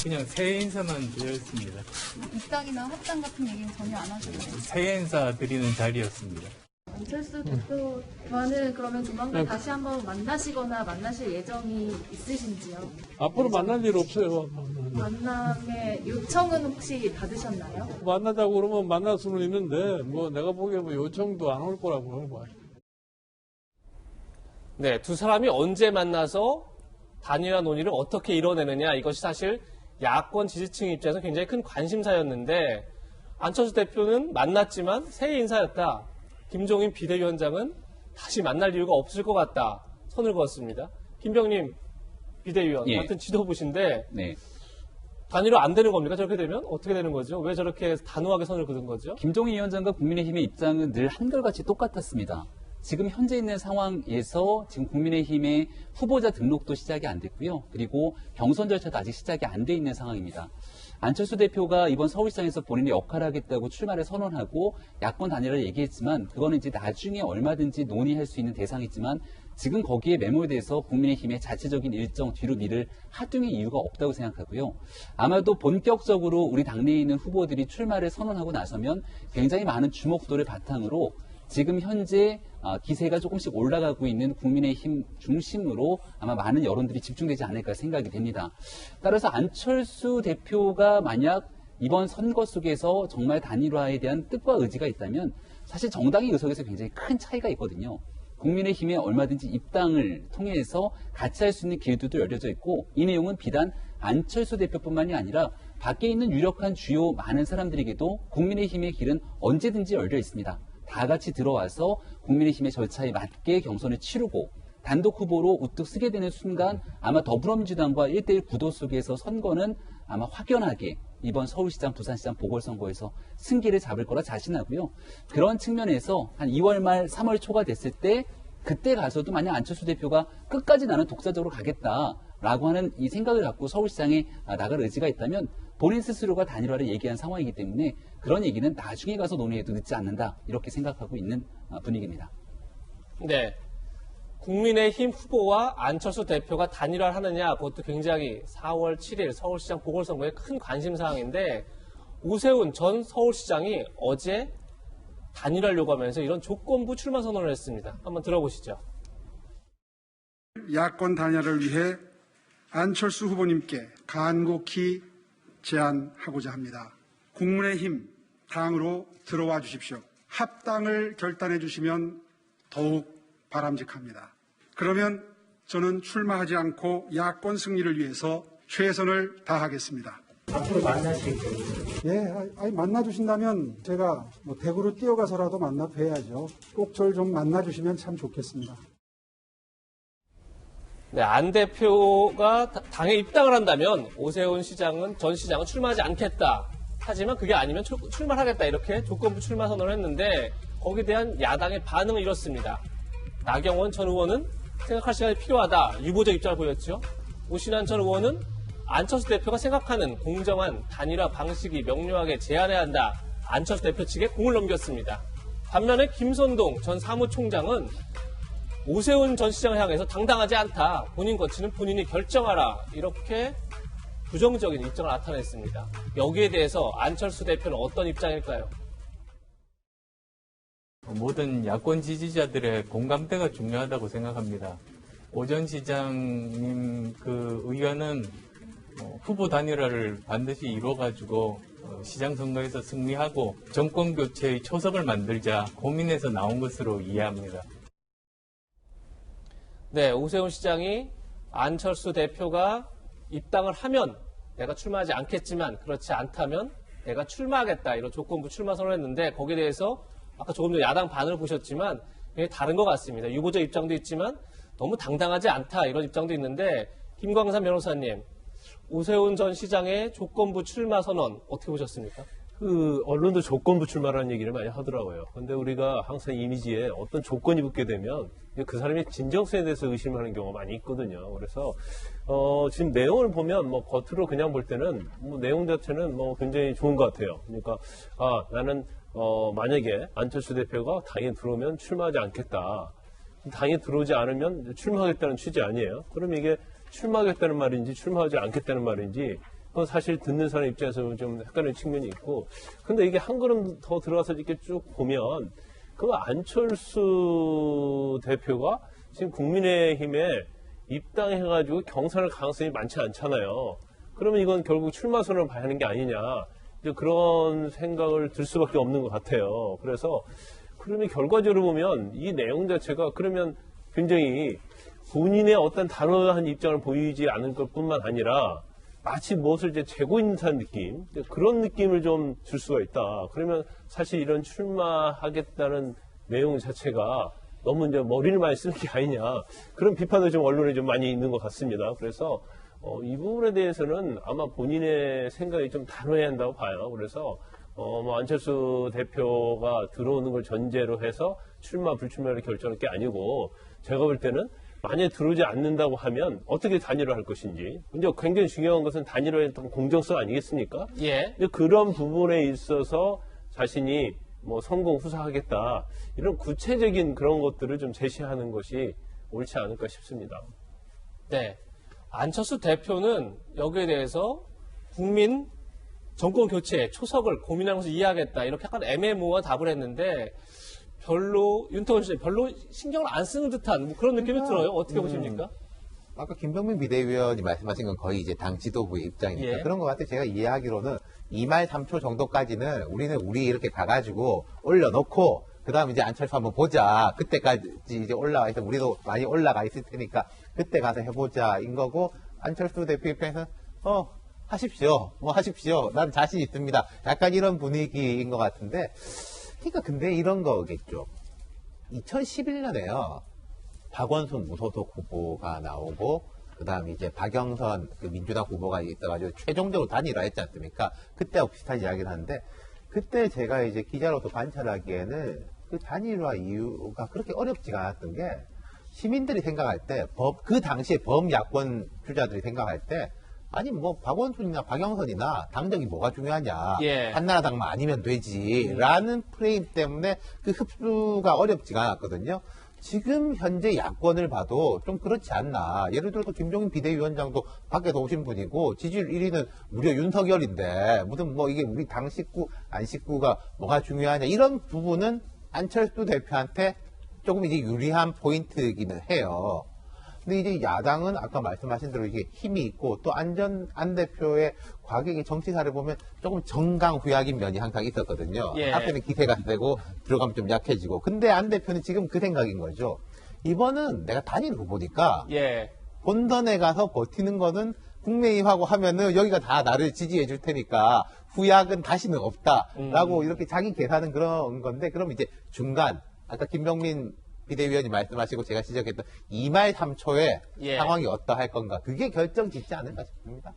그냥 새 인사만 드렸습니다. 입당이나 합당 같은 얘기는 전혀 안 하셨나요? 새 인사 드리는 자리였습니다. 안철수 대표와는 그러면 조만간 다시 한번 만나시거나 만나실 예정이 있으신지요? 앞으로 만날 일 없어요. 만남의 요청은 혹시 받으셨나요? 만나자고 그러면 만날 수는 있는데 뭐 내가 보기에 뭐 요청도 안 올 거라고 하는 거야. 네, 두 사람이 언제 만나서 단일화 논의를 어떻게 이뤄내느냐, 이것이 사실 야권 지지층 입장에서 굉장히 큰 관심사였는데, 안철수 대표는 만났지만 새 인사였다. 김종인 비대위원장은 다시 만날 이유가 없을 것 같다. 선을 그었습니다. 김병림 비대위원 같은 지도부신데 네. 단일화 안 되는 겁니까? 저렇게 되면 어떻게 되는 거죠? 왜 저렇게 단호하게 선을 그은 거죠? 김종인 위원장과 국민의힘의 입장은 늘 한결같이 똑같았습니다. 지금 현재 있는 상황에서 지금 국민의힘의 후보자 등록도 시작이 안 됐고요. 그리고 경선 절차도 아직 시작이 안 돼 있는 상황입니다. 안철수 대표가 이번 서울시장에서 본인의 역할을 하겠다고 출마를 선언하고 야권 단일화를 얘기했지만 그거는 이제 나중에 얼마든지 논의할 수 있는 대상이지만 지금 거기에 매몰돼서 국민의힘의 자체적인 일정 뒤로 미를 하등의 이유가 없다고 생각하고요. 아마도 본격적으로 우리 당내에 있는 후보들이 출마를 선언하고 나서면 굉장히 많은 주목도를 바탕으로 지금 현재 기세가 조금씩 올라가고 있는 국민의힘 중심으로 아마 많은 여론들이 집중되지 않을까 생각이 됩니다. 따라서 안철수 대표가 만약 이번 선거 속에서 정말 단일화에 대한 뜻과 의지가 있다면 사실 정당의 의석에서 굉장히 큰 차이가 있거든요. 국민의힘에 얼마든지 입당을 통해서 같이 할 수 있는 길들도 열려져 있고 이 내용은 비단 안철수 대표뿐만이 아니라 밖에 있는 유력한 주요 많은 사람들에게도 국민의힘의 길은 언제든지 열려 있습니다. 다 같이 들어와서 국민의힘의 절차에 맞게 경선을 치르고 단독 후보로 우뚝 서게 되는 순간 아마 더불어민주당과 1대1 구도 속에서 선거는 아마 확연하게 이번 서울시장, 부산시장 보궐선거에서 승기를 잡을 거라 자신하고요. 그런 측면에서 한 2월 말 3월 초가 됐을 때 그때 가서도 만약 안철수 대표가 끝까지 나는 독자적으로 가겠다라고 하는 이 생각을 갖고 서울시장에 나갈 의지가 있다면 본인 스스로가 단일화를 얘기한 상황이기 때문에 그런 얘기는 나중에 가서 논의해도 늦지 않는다 이렇게 생각하고 있는 분위기입니다. 네. 국민의힘 후보와 안철수 대표가 단일화를 하느냐, 그것도 굉장히 4월 7일 서울시장 보궐선거의 큰 관심사항인데 오세훈 전 서울시장이 어제 단일화를 요구하면서 이런 조건부 출마 선언을 했습니다. 한번 들어보시죠. 야권 단일화를 위해 안철수 후보님께 간곡히 제안하고자 합니다. 국민의힘 당으로 들어와 주십시오. 합당을 결단해 주시면 더욱 바람직합니다. 그러면 저는 출마하지 않고 야권 승리를 위해서 최선을 다하겠습니다. 앞으로 만나실 거예요? 예, 만나주신다면 제가 대구로 뛰어가서라도 만나 뵈야죠. 꼭 저를 좀 만나주시면 참 좋겠습니다. 네, 안 대표가 당에 입당을 한다면 오세훈 전 시장은 출마하지 않겠다. 하지만 그게 아니면 출마를 하겠다. 이렇게 조건부 출마 선언을 했는데 거기에 대한 야당의 반응은 이렇습니다. 나경원 전 의원은 생각할 시간이 필요하다. 유보적 입장을 보였죠. 오신환 전 의원은 안철수 대표가 생각하는 공정한 단일화 방식이 명료하게 제안해야 한다. 안철수 대표 측에 공을 넘겼습니다. 반면에 김선동 전 사무총장은 오세훈 전 시장을 향해서 당당하지 않다. 본인 거치는 본인이 결정하라. 이렇게 부정적인 입장을 나타냈습니다. 여기에 대해서 안철수 대표는 어떤 입장일까요? 모든 야권 지지자들의 공감대가 중요하다고 생각합니다. 오 전 시장님 그 의견은 후보 단일화를 반드시 이루어가지고 시장 선거에서 승리하고 정권 교체의 초석을 만들자 고민해서 나온 것으로 이해합니다. 네, 오세훈 시장이 안철수 대표가 입당을 하면 내가 출마하지 않겠지만 그렇지 않다면 내가 출마하겠다. 이런 조건부 출마 선언을 했는데 거기에 대해서 아까 조금 전에 야당 반응을 보셨지만 다른 것 같습니다. 유보적 입장도 있지만 너무 당당하지 않다. 이런 입장도 있는데 김광삼 변호사님, 오세훈 전 시장의 조건부 출마 선언 어떻게 보셨습니까? 언론도 조건부 출마라는 얘기를 많이 하더라고요. 근데 우리가 항상 이미지에 어떤 조건이 붙게 되면 그 사람의 진정성에 대해서 의심하는 경우가 많이 있거든요. 그래서, 지금 내용을 보면 겉으로 그냥 볼 때는 내용 자체는 굉장히 좋은 것 같아요. 그러니까, 나는, 만약에 안철수 대표가 당에 들어오면 출마하지 않겠다. 당에 들어오지 않으면 출마하겠다는 취지 아니에요. 그럼 이게 출마하겠다는 말인지 출마하지 않겠다는 말인지 그건 사실 듣는 사람 입장에서는 좀 헷갈리는 측면이 있고, 근데 이게 한 걸음 더 들어가서 이렇게 쭉 보면, 그 안철수 대표가 지금 국민의힘에 입당해가지고 경선할 가능성이 많지 않잖아요. 그러면 이건 결국 출마 선언을 봐야 하는 게 아니냐, 이제 그런 생각을 들 수밖에 없는 것 같아요. 그래서 그러면 결과적으로 보면 이 내용 자체가 그러면 굉장히 본인의 어떤 단호한 입장을 보이지 않을 것뿐만 아니라 마치 무엇을 이제 재고 있는 듯한 느낌, 그런 느낌을 좀 줄 수가 있다. 그러면 사실 이런 출마하겠다는 내용 자체가 너무 이제 머리를 많이 쓰는 게 아니냐, 그런 비판도 좀 언론에 좀 많이 있는 것 같습니다. 그래서 이 부분에 대해서는 아마 본인의 생각이 좀 단호해야 한다고 봐요. 그래서 뭐 안철수 대표가 들어오는 걸 전제로 해서 출마 불출마를 결정할 게 아니고, 제가 볼 때는 만약에 들어오지 않는다고 하면 어떻게 단일화할 것인지. 근데 굉장히 중요한 것은 단일화의 어떤 공정성 아니겠습니까? 예. 근데 그런 부분에 있어서 자신이 뭐 성공 후사하겠다, 이런 구체적인 그런 것들을 좀 제시하는 것이 옳지 않을까 싶습니다. 네. 안철수 대표는 여기에 대해서 국민 정권 교체 초석을 고민하는 것을 이해하겠다, 이렇게 약간 애매모호한 답을 했는데, 별로 윤태권 씨 별로 신경을 안 쓰는 듯한 뭐 그런 느낌이 들어요. 어떻게 보십니까? 아까 김병민 비대위원이 말씀하신 건 거의 이제 당 지도부의 입장이니까 예. 그런 것 같아요. 제가 이해하기로는 2말 3초 정도까지는 우리 이렇게 가가지고 올려놓고, 그 다음 이제 안철수 한번 보자. 그때까지 이제 올라와 있어. 우리도 많이 올라가 있을 테니까 그때 가서 해보자. 인 거고, 안철수 대표 입장에서는, 하십시오. 하십시오. 난 자신 있습니다. 약간 이런 분위기인 것 같은데, 그러니까 근데 이런 거겠죠. 2011년에요. 박원순 무소속 후보가 나오고, 그 다음에 이제 박영선 그 민주당 후보가 있어가지고 최종적으로 단일화했지 않습니까? 그때하고 비슷한 이야기를 하는데, 그때 제가 이제 기자로서 관찰하기에는 그 단일화 이유가 그렇게 어렵지가 않았던 게, 시민들이 생각할 때, 그 당시에 범야권 주자들이 생각할 때, 아니 뭐 박원순이나 박영선이나 당적이 뭐가 중요하냐, 예. 한나라당만 아니면 되지라는 프레임 때문에 그 흡수가 어렵지가 않았거든요. 지금 현재 야권을 봐도 좀 그렇지 않나. 예를 들어서 김종인 비대위원장도 밖에서 오신 분이고, 지지율 1위는 무려 윤석열인데, 무슨 뭐 이게 우리 당 식구 안 식구가 뭐가 중요하냐, 이런 부분은 안철수 대표한테 조금 이제 유리한 포인트이기는 해요. 근데 이제 야당은 아까 말씀하신 대로 이게 힘이 있고, 또 안 대표의 과거의 정치사를 보면 조금 정강후약인 면이 항상 있었거든요. 예. 앞에는 기세가 세고 들어가면 좀 약해지고. 근데 안 대표는 지금 그 생각인 거죠. 이번은 내가 단일 후보니까 예. 본선에 가서 버티는 거는 국민의힘하고 하면은 여기가 다 나를 지지해 줄 테니까 후약은 다시는 없다라고 이렇게 자기 계산은 그런 건데, 그럼 이제 중간, 아까 김병민 비대위원이 말씀하시고 제가 지적했던 2말 3초의 예. 상황이 어떠할 건가, 그게 결정 짓지 않을까 싶습니다.